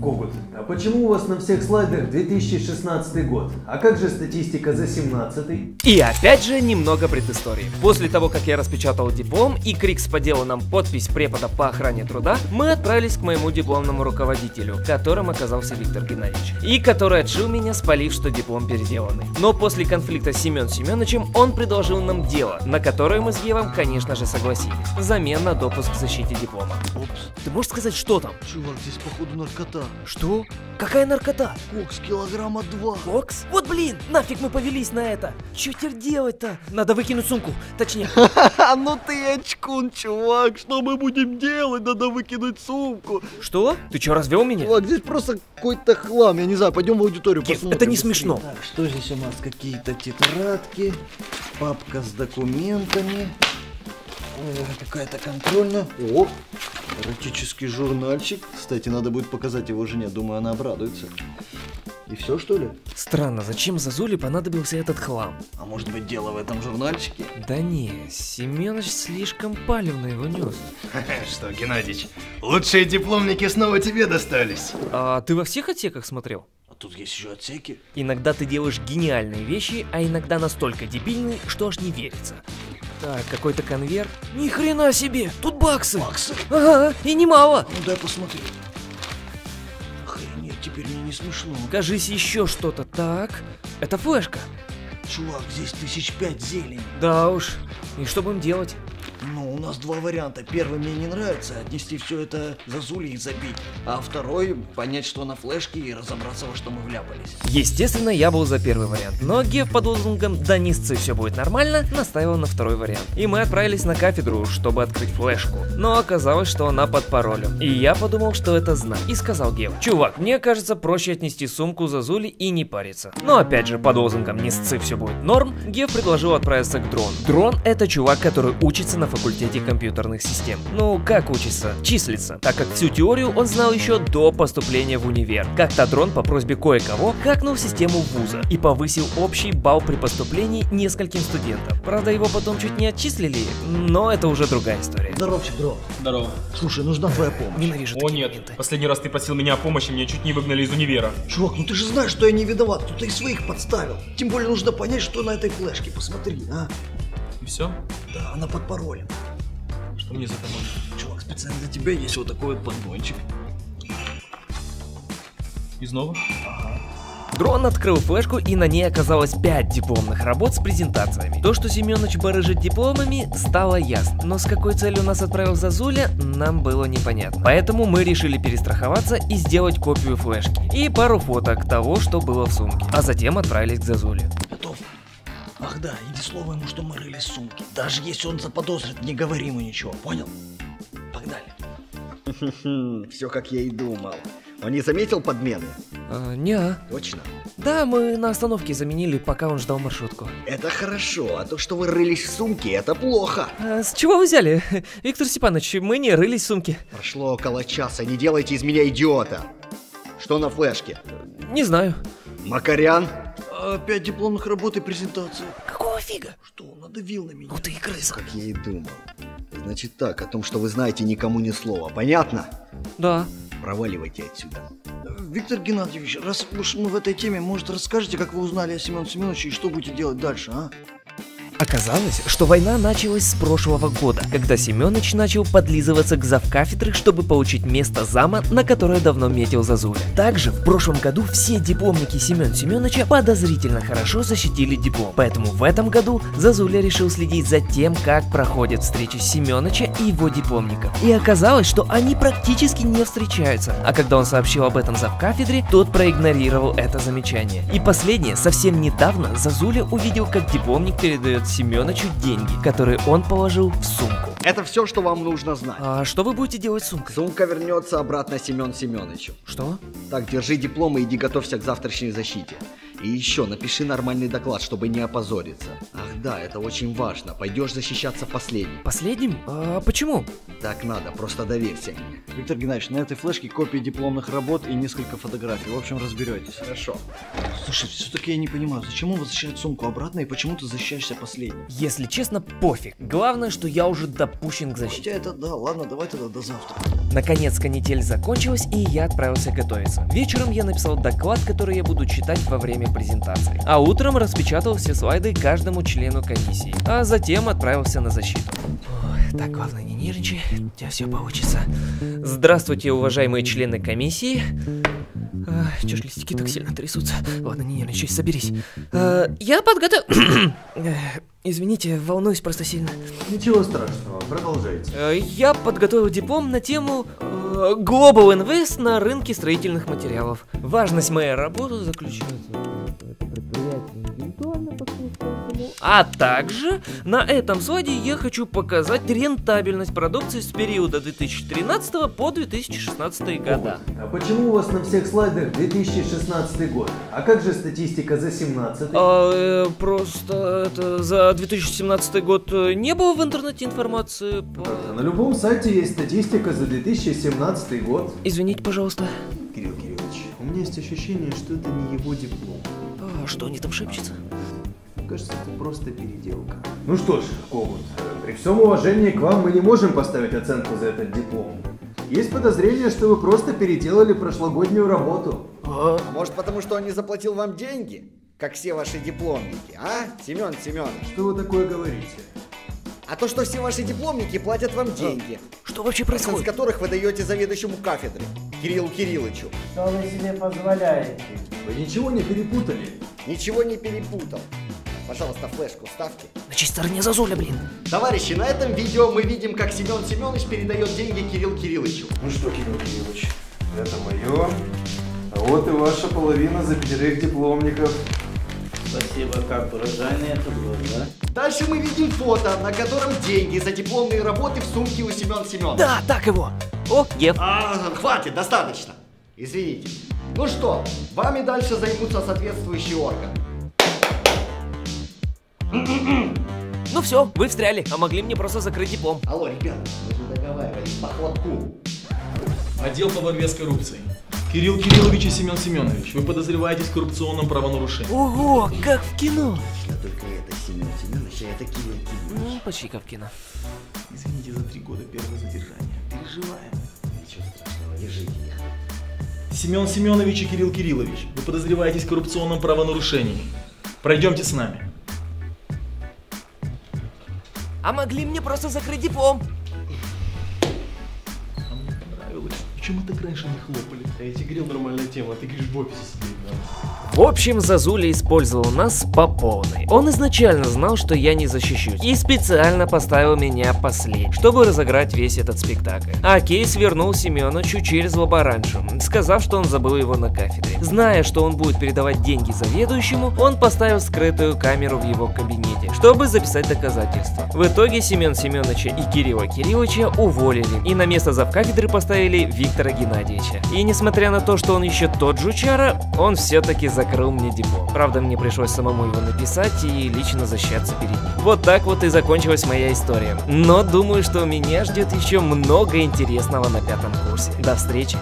Когут, а почему у вас на всех слайдах 2016 год? А как же статистика за 17-й? И опять же немного предыстории. После того, как я распечатал диплом и Крикс поделал нам подпись препода по охране труда, мы отправились к моему дипломному руководителю, которым оказался Виктор Геннадьевич, и который отшил меня, спалив, что диплом переделанный. Но после конфликта с Семен Семеновичем он предложил нам дело, на которое мы с Евом, конечно же, согласились. Взамен на допуск к защите диплома. Опс. Ты можешь сказать, что там? Чувак, здесь походу наркота. Что? Какая наркота? Кокс килограмма 2. Кокс? Вот блин, нафиг мы повелись на это. Чё теперь делать-то? Надо выкинуть сумку, точнее. Ну ты очкун, чувак, что мы будем делать? Надо выкинуть сумку. Что? Ты чё, развел меня? Чувак, здесь просто какой-то хлам, я не знаю, пойдем в аудиторию Кев, посмотрим. это не быстрее. смешно. Так, что здесь у нас? Какие-то тетрадки, папка с документами, какая-то контрольная. О, эротический журнальчик. Кстати, надо будет показать его жене, думаю, она обрадуется. И все, что ли? Странно, зачем Зазуле понадобился этот хлам? А может быть, дело в этом журнальчике? Да не, Семёныч слишком палевно его нес. Что, Геннадьевич, лучшие дипломники снова тебе достались. А ты во всех отсеках смотрел? А тут есть еще отсеки. Иногда ты делаешь гениальные вещи, а иногда настолько дебильные, что аж не верится. Так, какой-то конверт. Ни хрена себе, тут баксы. Баксы? Ага, и немало. Ну дай посмотреть. Охренеть, теперь мне не смешно. Кажись, еще что-то. Так, это флешка. Чувак, здесь 1005 зелень. Да уж, и что будем делать? Ну, у нас два варианта. Первый мне не нравится, отнести все это Зазуле и забить. А второй понять, что на флешке и разобраться, во что мы вляпались. Естественно, я был за первый вариант, но Гев под лозунгом «Да не сцы, все будет нормально» настаивал на второй вариант. И мы отправились на кафедру, чтобы открыть флешку. Но оказалось, что она под паролем. И я подумал, что это знак. И сказал Гев: «Чувак, мне кажется, проще отнести сумку Зазуле и не париться». Но опять же, под лозунгом «Не сцы, все будет норм», Гев предложил отправиться к Дрону. Дрон — это чувак, который учится на факультете компьютерных систем. Ну, как учится? Числится, так как всю теорию он знал еще до поступления в универ. Как-то Дрон по просьбе кое-кого хакнул систему вуза и повысил общий балл при поступлении нескольким студентам. Правда, его потом чуть не отчислили, но это уже другая история. Здоровчик, Дрон. Здорово. Слушай, нужна твоя помощь. Ненавижу О такие нет, моменты. последний раз ты просил меня о помощи, меня чуть не выгнали из универа. Чувак, ну ты же знаешь, что я не виноват. Кто-то из своих подставил. Тем более нужно понять, что на этой флешке. Посмотри, а? И все? Да, она под паролем. Что мне за помощь? Чувак, специально для тебя есть вот такой вот подгончик. И снова? Дрон открыл флешку, и на ней оказалось 5 дипломных работ с презентациями. То, что Семёныч барыжит дипломами, стало ясно. Но с какой целью нас отправил Зазуля, нам было непонятно. Поэтому мы решили перестраховаться и сделать копию флешки. И пару фоток того, что было в сумке. А затем отправились к Зазуле. Готов? Ах да, иди слово ему, что мы рылись в сумке. Даже если он заподозрит, не говори ему ничего, понял? Погнали. Все как я и думал. Он не заметил подмены? Не. Точно. Да, мы на остановке заменили, пока он ждал маршрутку. Это хорошо, а то, что вы рылись в сумке, это плохо. С чего вы взяли? Виктор Степанович, мы не рылись в сумке. Прошло около часа, не делайте из меня идиота. Что на флешке? Не знаю. Макарян? 5 дипломных работ и презентации. Какого фига? Что, надавил на меня? Ну ты и крыса. Как я и думал. Значит так, о том, что вы знаете, никому ни слова. Понятно? Да. Проваливайте отсюда. Виктор Геннадьевич, раз уж мы в этой теме, может, расскажете, как вы узнали о Семене Семеновиче и что будете делать дальше, а? Оказалось, что война началась с прошлого года, когда Семёныч начал подлизываться к завкафедры, чтобы получить место зама, на которое давно метил Зазуля. Также в прошлом году все дипломники Семёна Семёныча подозрительно хорошо защитили диплом, поэтому в этом году Зазуля решил следить за тем, как проходят встречи Семёныча и его дипломников. И оказалось, что они практически не встречаются, а когда он сообщил об этом завкафедре, тот проигнорировал это замечание. И последнее, совсем недавно Зазуля увидел, как дипломник передает Семёнычу деньги, которые он положил в сумку. Это все, что вам нужно знать. А что вы будете делать с сумкой? Сумка вернется обратно Семен Семеновичу. Что? Так, держи диплом и иди готовься к завтрашней защите. И еще напиши нормальный доклад, чтобы не опозориться. Ах да, это очень важно. Пойдешь защищаться последним. Последним? А почему? Так надо, просто доверься мне. Виктор Геннадьевич, на этой флешке копии дипломных работ и несколько фотографий. В общем, разберетесь. Хорошо. Слушай, все-таки я не понимаю, зачем он возвращает сумку обратно и почему ты защищаешься последним? Если честно, пофиг. Главное, что я уже допущен к защите. Хотя это да, ладно, давай тогда до завтра. Наконец канитель закончилась, и я отправился готовиться. Вечером я написал доклад, который я буду читать во время презентации. А утром распечатал все слайды каждому члену комиссии. А затем отправился на защиту. Ой, так, главное, не нервничай, у тебя все получится. Здравствуйте, уважаемые члены комиссии. Чё ж листики так сильно трясутся? Ладно, не нервничай, соберись. Я подготовил... Извините, волнуюсь просто сильно. Ничего страшного, продолжайте. Я подготовил диплом на тему Global Invest на рынке строительных материалов. Важность моей работы заключается в предприятии интеллектуально подключенному. А также на этом слайде я хочу показать рентабельность продукции с периода 2013 по 2016 года. А почему у вас на всех слайдах 2016 год? А как же статистика за 17? Просто это за 2017 год не было в интернете информации по... На любом сайте есть статистика за 2017 год. Извините, пожалуйста. Кирилл Кириллович, у меня есть ощущение, что это не его диплом. Что они там шепчутся? Мне кажется, это просто переделка. Ну что ж, Когут, при всем уважении к вам мы не можем поставить оценку за этот диплом. Есть подозрение, что вы просто переделали прошлогоднюю работу. А может потому, что он не заплатил вам деньги? Как все ваши дипломники, а, Семен Семенович? Что вы такое говорите? А то, что все ваши дипломники платят вам деньги, Что вообще процент с происходит? которых вы даете заведующему кафедры, Кириллу Кирилловичу. Что вы себе позволяете? Вы ничего не перепутали? Ничего не перепутал. Пожалуйста, флешку ставьте. На чьей стороне Зазуля, блин? Товарищи, на этом видео мы видим, как Семен Семенович передает деньги Кириллу Кирилловичу. Ну что, Кирилл Кириллович, это мое. А вот и ваша половина за 5 дипломников. Спасибо, как урожайный это был, да? Дальше мы видим фото, на котором деньги за дипломные работы в сумке у Семена Семеновича. Да, так его. О, Геф. Хватит, достаточно. Извините. Ну что, вами дальше займутся соответствующие органы. Ну все, вы встряли, а могли мне просто закрыть диплом. Алло, ребята, мы же договаривались по хлопку. Отдел по борьбе с коррупцией. Кирилл Кириллович и Семен Семенович, вы подозреваетесь в коррупционном правонарушении. Ого, как в кино. Точно, только это Семен Семенович, а это Кирилл Кириллович. Ну, почти как в кино. Извините за 3 года первого задержания. Переживаем. Ничего страшного, держите их. Семен Семенович и Кирилл Кириллович, вы подозреваетесь в коррупционном правонарушении. Пройдемте с нами. А могли мне просто закрыть диплом. А мне понравилось. Почему мы так раньше не хлопали? А я тебе говорил, нормальная тема, а ты говоришь, в офисе сидеть надо. В общем, Зазуля использовал нас по полной. Он изначально знал, что я не защищусь, и специально поставил меня последним, чтобы разыграть весь этот спектакль. А кейс вернул Семеновичу через лаборантшу, сказав, что он забыл его на кафедре. Зная, что он будет передавать деньги заведующему, он поставил скрытую камеру в его кабинете, чтобы записать доказательства. В итоге Семен Семеновича и Кирилла Кирилловича уволили, и на место завкафедры поставили Виктора Геннадьевича. И несмотря на то, что он еще тот жучара, он все-таки закрыл мне диплом. Правда, мне пришлось самому его написать и лично защищаться перед ним. Вот так вот и закончилась моя история. Но думаю, что меня ждет еще много интересного на 5-м курсе. До встречи!